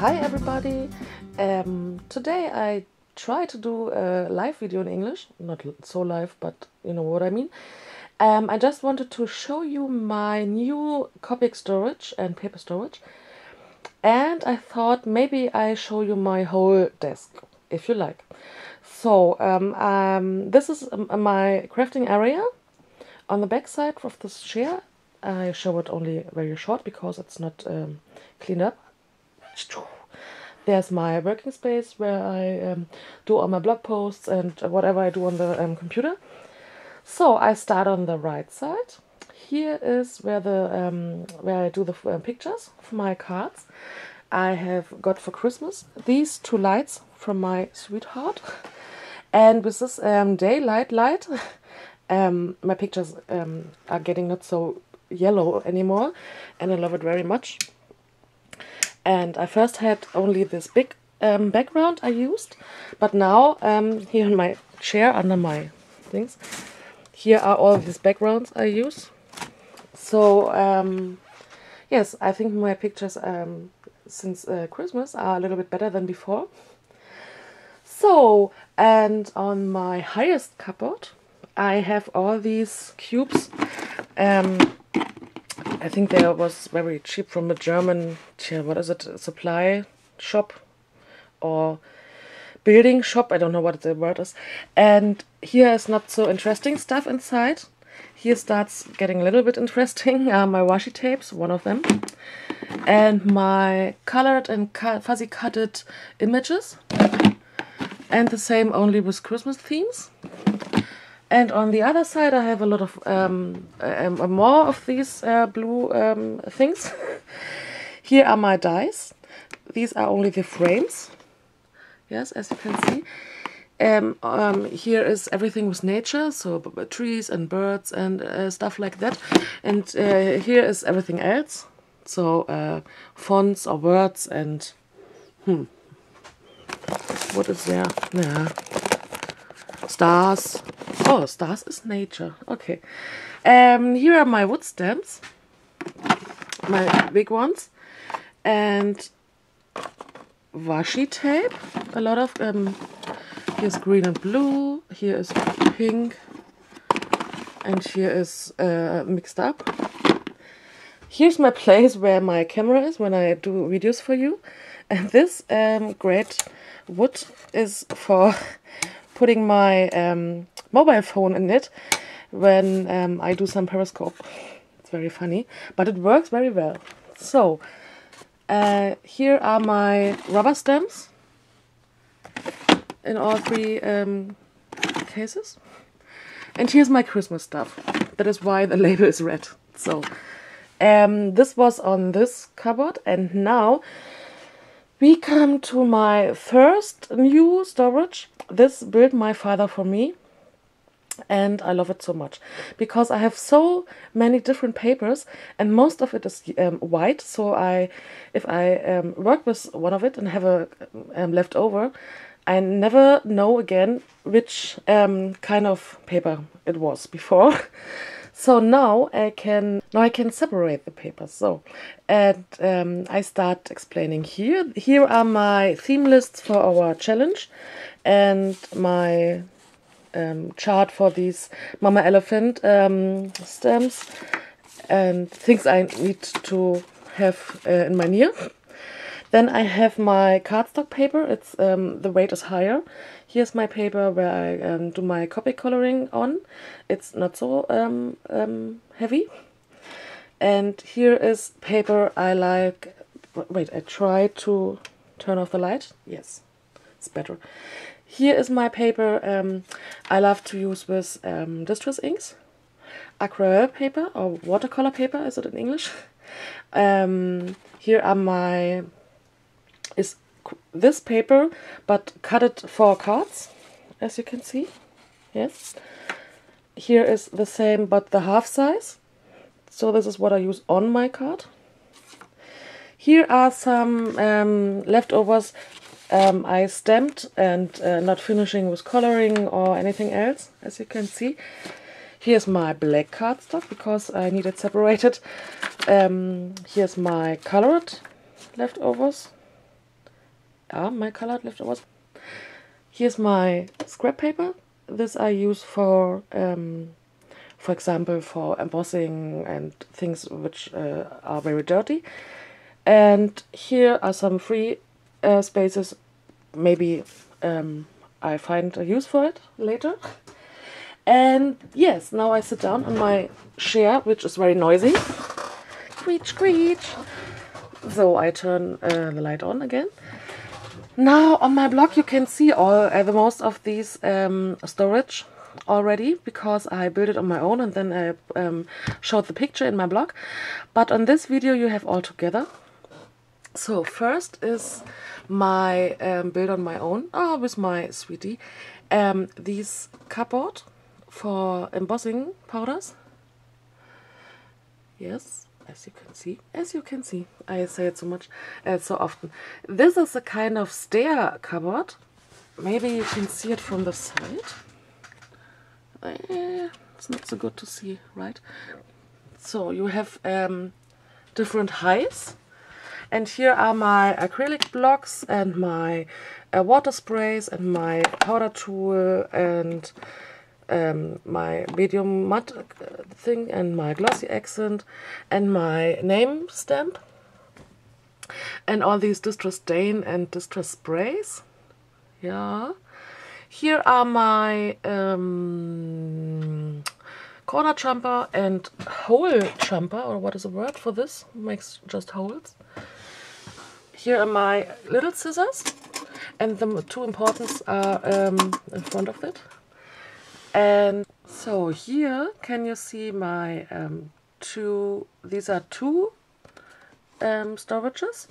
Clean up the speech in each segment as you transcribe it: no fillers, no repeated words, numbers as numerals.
Hi everybody! Today I try to do a live video in English, not so live, but you know what I mean. I just wanted to show you my new copic storage and paper storage, and I thought maybe I show you my whole desk, if you like. So this is my crafting area. On the back side of this chair, I show it only very short because it's not cleaned up. There's my working space where I do all my blog posts and whatever I do on the computer. So I start on the right side. Here is where I do the pictures for my cards. I have got for Christmas these two lights from my sweetheart, and with this daylight light, my pictures are getting not so yellow anymore, and I love it very much. And I first had only this big background I used, but now here in my chair under my things, here are all these backgrounds I use. So yes, I think my pictures since Christmas are a little bit better than before. So, and on my highest cupboard I have all these cubes. I think they was very cheap from a German, what is it, supply shop or building shop, I don't know what the word is. And here is not so interesting stuff inside. Here starts getting a little bit interesting. My washi tapes, one of them. And my colored and fuzzy cutted images. And the same only with Christmas themes. And on the other side I have a lot of more of these blue things. Here are my dies. These are only the frames. Yes, as you can see. Here is everything with nature, so trees and birds and stuff like that. And here is everything else. So fonts or words and what is there? Yeah. Stars. Oh, stars is nature. Okay. Here are my wood stamps, my big ones, and washi tape. A lot of here's green and blue. Here is pink, and here is mixed up. Here's my place where my camera is when I do videos for you, and this great wood is for putting my mobile phone in it when I do some Periscope. It's very funny, but it works very well. So here are my rubber stamps in all three cases. And here's my Christmas stuff. That is why the label is red. So this was on this cupboard, and now we come to my first new storage. This built my father for me, and I love it so much because I have so many different papers, and most of it is white. So if I work with one of it and have a leftover, I never know again which kind of paper it was before. So now I can separate the papers. So, and I start explaining here. Here are my theme lists for our challenge, and my chart for these Mama Elephant stamps and things I need to have in my near. Then I have my cardstock paper. It's the weight is higher. Here's my paper where I do my copy coloring on. It's not so heavy. And here is paper I like. Wait, I try to turn off the light. Yes, it's better. Here is my paper I love to use with distress inks. Acrylic paper or watercolor paper, is it in English? Here are is this paper, but cut it for cards, as you can see. Yes. Here is the same, but the half size. So this is what I use on my card. Here are some leftovers I stamped and not finishing with coloring or anything else, as you can see. Here's my black cardstock because I need it separated. Here's my colored leftovers. are my colored leftovers. Here's my scrap paper. This I use for example, for embossing and things which are very dirty. And here are some free spaces. Maybe I find a use for it later. And yes, now I sit down on my chair, which is very noisy. Screech, screech. So I turn the light on again. Now on my blog you can see all the most of these storage already, because I built it on my own and then I showed the picture in my blog. But on this video you have all together. So first is my build on my own with my sweetie. These cupboard for embossing powders. Yes, as you can see, I say it so much, so often. This is a kind of stair cupboard. Maybe you can see it from the side. It's not so good to see, right? So you have different heights. And here are my acrylic blocks and my water sprays and my powder tool and my medium mud thing and my glossy accent and my name stamp and all these distress stain and distress sprays. Yeah. Here are my corner jumper and hole jumper, or what is the word for this? Makes just holes. Here are my little scissors, and the two importance are in front of it. And so here can you see my these are two storages.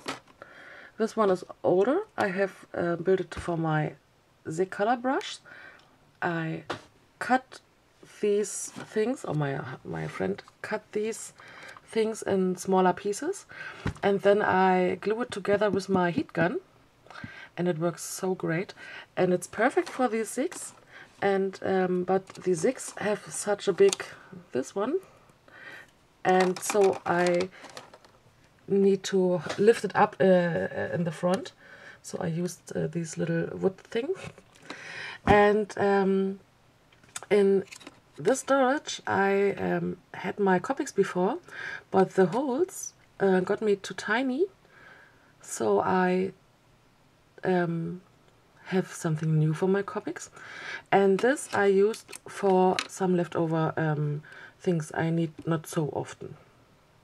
This one is older. I have built it for my Z color brush. I cut these things, or my friend cut these things in smaller pieces, and then I glue it together with my heat gun, and it works so great, and it's perfect for these zigs. And but the zigs have such a big this one, and so I need to lift it up in the front. So I used these little wood thing. And in this storage I had my Copics before, but the holes got me too tiny, so I have something new for my Copics. And this I used for some leftover things I need not so often.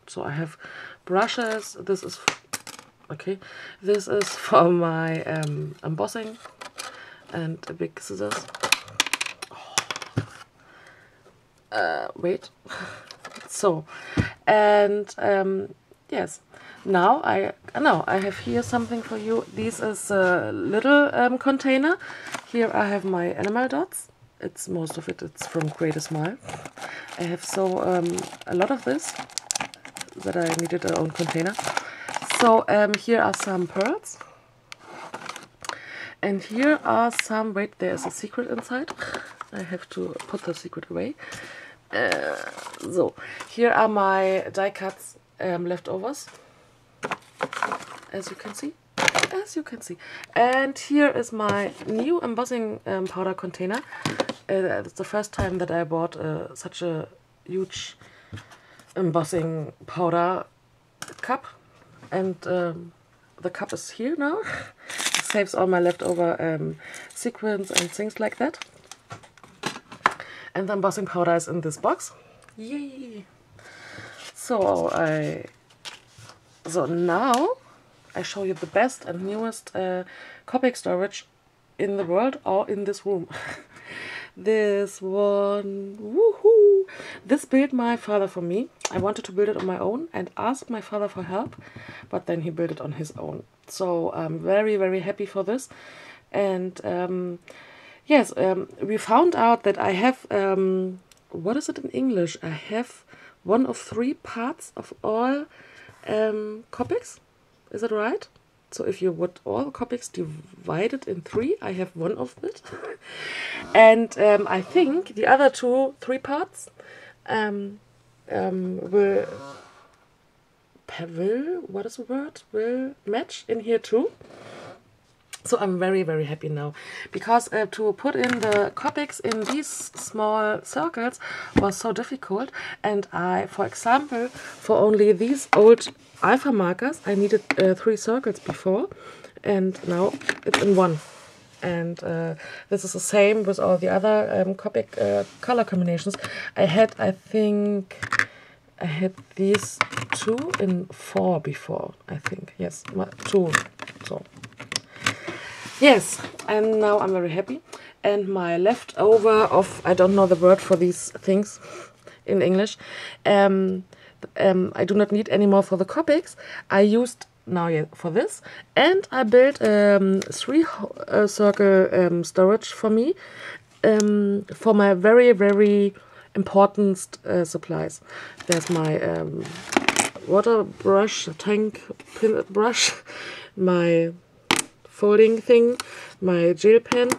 So I have brushes. This is okay. This is for my embossing, and a big scissors. Wait. So, and yes. Now I have here something for you. This is a little container. Here I have my enamel dots. It's most of it. It's from Create a Smile. I have so a lot of this that I needed a own container. So here are some pearls, and here are some. Wait, there's a secret inside. I have to put the secret away. So here are my die cuts leftovers. As you can see, and here is my new embossing powder container. It's the first time that I bought such a huge embossing powder cup, and the cup is here now. It saves all my leftover sequins and things like that. And the embossing powder is in this box. Yay! So now I show you the best and newest Copic storage in the world, or in this room. This one, woohoo! This built my father for me. I wanted to build it on my own and asked my father for help, but then he built it on his own. So I'm very, very happy for this. And yes, we found out that I have, what is it in English? I have 1 of 3 parts of all Copics. Is that right? So if you would all Copics divided in 3, I have 1 of it. And I think the other 3 parts will, what is the word? Will match in here too. So I'm very, very happy now, because to put in the Copics in these small circles was so difficult, and I, for example, for only these old alpha markers, I needed 3 circles before, and now it's in one. And this is the same with all the other Copic color combinations. I think I had these 2 in 4 before, I think. Yes, 2. So yes, and now I'm very happy. And my leftover of, I don't know the word for these things in English, I do not need anymore for the Copics. I used now for this, and I built 3 circle storage for me, for my very, very important supplies. There's my water brush, tank pin brush, my folding thing, my gel pen,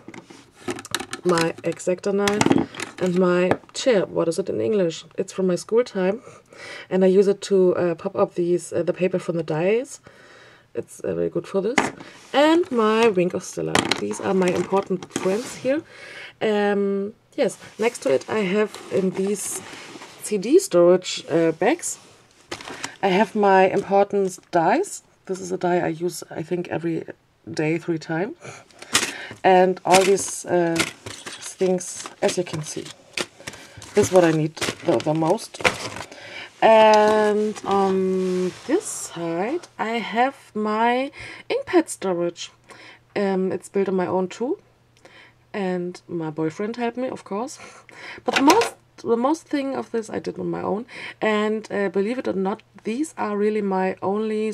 my X-Acto knife, and my chair. What is it in English? It's from my school time, and I use it to pop up these the paper from the dies. It's very good for this. And my Wink of Stella. These are my important friends here. Yes, next to it I have in these CD storage bags, I have my important dies. This is a die I use, I think, every day 3 times. And all these things, as you can see. This is what I need the most. And on this side I have my inkpad storage. It's built on my own too. And my boyfriend helped me, of course. But the most thing of this I did on my own. And believe it or not, these are really my only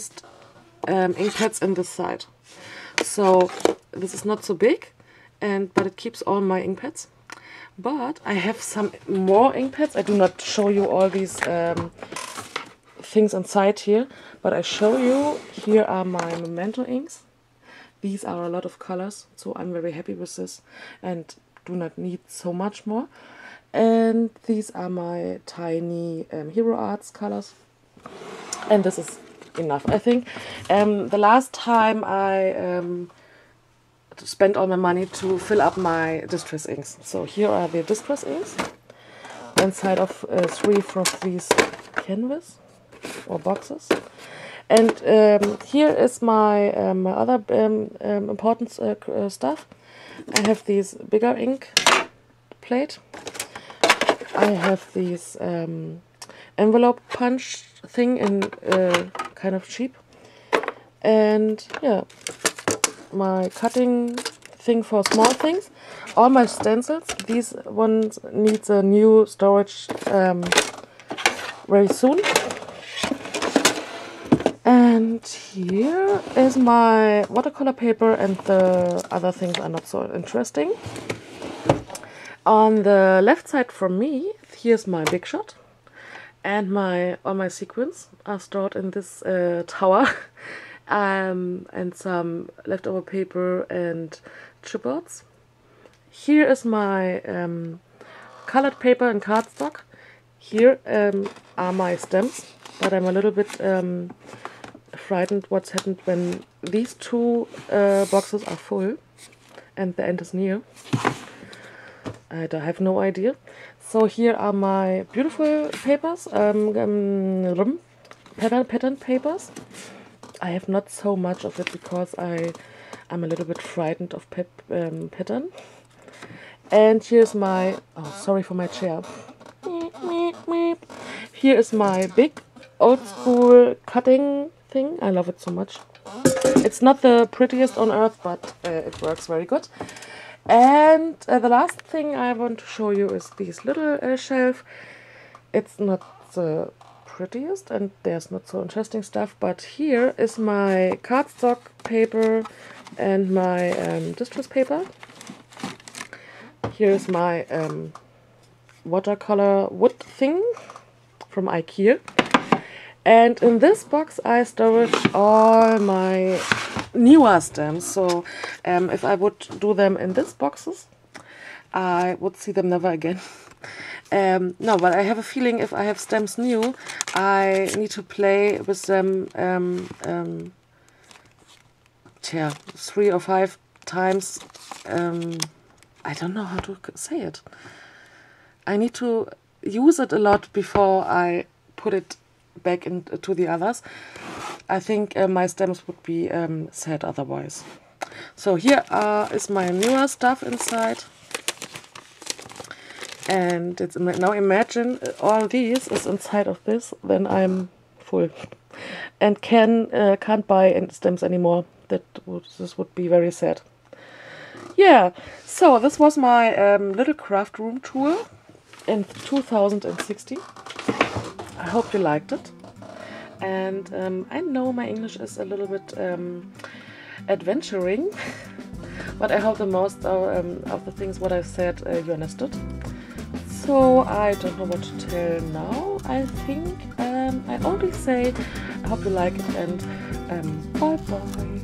inkpads in this side. So this is not so big, but it keeps all my inkpads. But I have some more inkpads. I do not show you all these things inside here, but I show you. Here are my Memento inks. These are a lot of colors, so I'm very happy with this and do not need so much more. And these are my tiny Hero Arts colors. And this is enough, I think. The last time I spent all my money to fill up my distress inks. So here are the distress inks inside of 3 from these canvas or boxes. And here is my my other important stuff. I have these bigger ink plate. I have these envelope punch thing in kind of cheap. And yeah, my cutting thing for small things. All my stencils. These ones need a new storage very soon. And here is my watercolor paper, and the other things are not so interesting. On the left side from me, here's my Big Shot, and all my sequins are stored in this tower. And some leftover paper and chipboards. Here is my colored paper and cardstock. Here are my stamps, but I'm a little bit frightened what's happened when these 2 boxes are full and the end is near. I have no idea. So here are my beautiful papers, pattern papers. I have not so much of it because I'm a little bit frightened of pattern. And here's my, oh, sorry for my chair. Here is my big old school cutting thing. I love it so much. It's not the prettiest on earth, but it works very good. And the last thing I want to show you is this little shelf. It's not the prettiest and there's not so interesting stuff, but here is my cardstock paper and my distress paper. Here's my watercolor wood thing from IKEA. And in this box I store all my newer stamps. So if I would do them in these boxes, I would see them never again. No, but I have a feeling if I have stamps new, I need to play with them yeah, 3 or 5 times. I don't know how to say it. I need to use it a lot before I put it back into the others. I think my stems would be sad otherwise. So here is my newer stuff inside. And it's now imagine all these is inside of this, then I'm full and can't buy any stems anymore. This would be very sad. Yeah, so this was my little craft room tour in 2016. I hope you liked it. And I know my English is a little bit adventuring, but I hope the most of the things what I said you understood. So I don't know what to tell now. I think I only say I hope you like it, and bye bye.